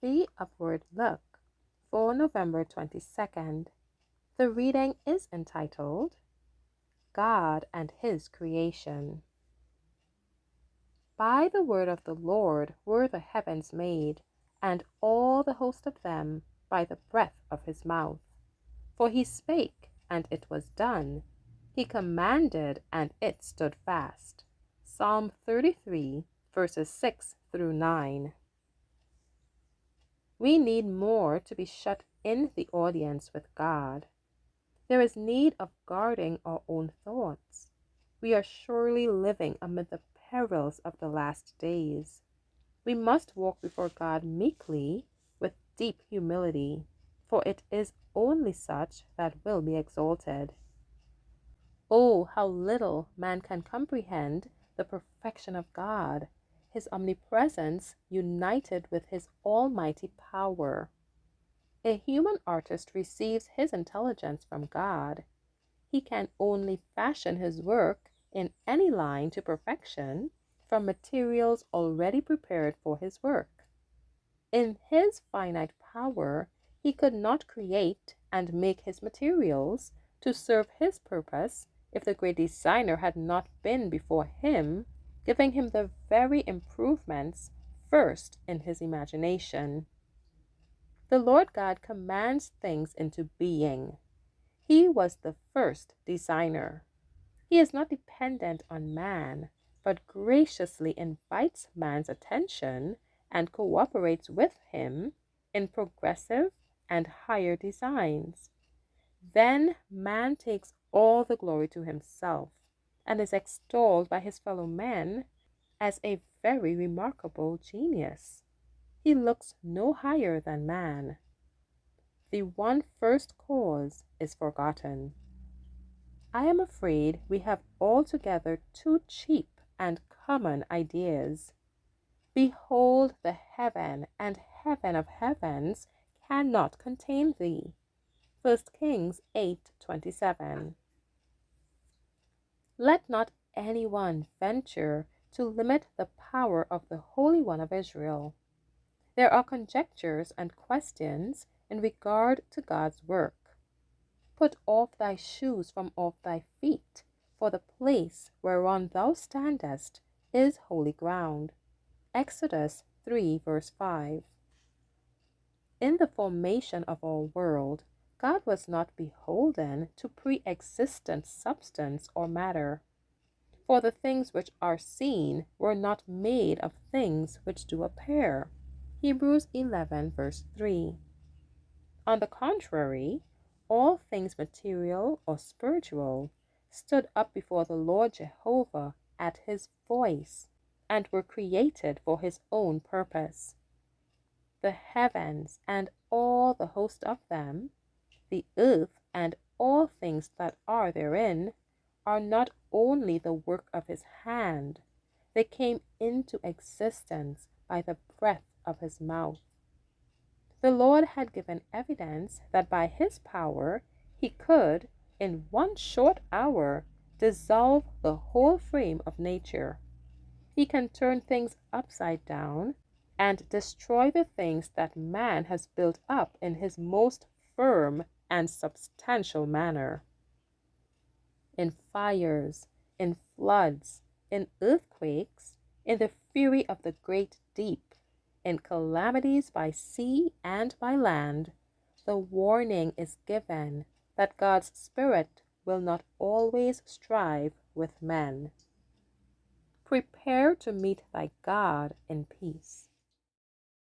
The Upward Look for November 22nd. The reading is entitled God and His Creation. By the word of the Lord were the heavens made, and all the host of them by the breath of his mouth. For he spake, and it was done. He commanded, and it stood fast. Psalm 33, verses 6 through 9. We need more to be shut in the audience with God. There is need of guarding our own thoughts. We are surely living amid the perils of the last days. We must walk before God meekly, with deep humility, for it is only such that will be exalted. Oh, how little man can comprehend the perfection of God, his omnipresence united with his almighty power. A human artist receives his intelligence from God. He can only fashion his work in any line to perfection from materials already prepared for his work. In his finite power, he could not create and make his materials to serve his purpose if the great designer had not been before him, giving him the very improvements first in his imagination. The Lord God commands things into being. He was the first designer. He is not dependent on man, but graciously invites man's attention and cooperates with him in progressive and higher designs. Then man takes all the glory to himself and is extolled by his fellow men as a very remarkable genius. He looks no higher than man. The one first cause is forgotten. I am afraid we have altogether too cheap and common ideas. Behold, the heaven and heaven of heavens cannot contain thee. 1 Kings 8:27. Let not anyone venture to limit the power of the Holy One of Israel. There are conjectures and questions in regard to God's work. Put off thy shoes from off thy feet, for the place whereon thou standest is holy ground. Exodus 3, verse 5. In the formation of our world, God was not beholden to pre-existent substance or matter. For the things which are seen were not made of things which do appear. Hebrews 11, verse 3. On the contrary, all things material or spiritual stood up before the Lord Jehovah at his voice and were created for his own purpose. The heavens and all the host of them, the earth and all things that are therein, are not only the work of his hand, they came into existence by the breath of his mouth. The Lord had given evidence that by his power he could, in one short hour, dissolve the whole frame of nature. He can turn things upside down and destroy the things that man has built up in his most firm and substantial manner. In fires, in floods, in earthquakes, in the fury of the great deep, in calamities by sea and by land, the warning is given that God's Spirit will not always strive with men. Prepare to meet thy God in peace.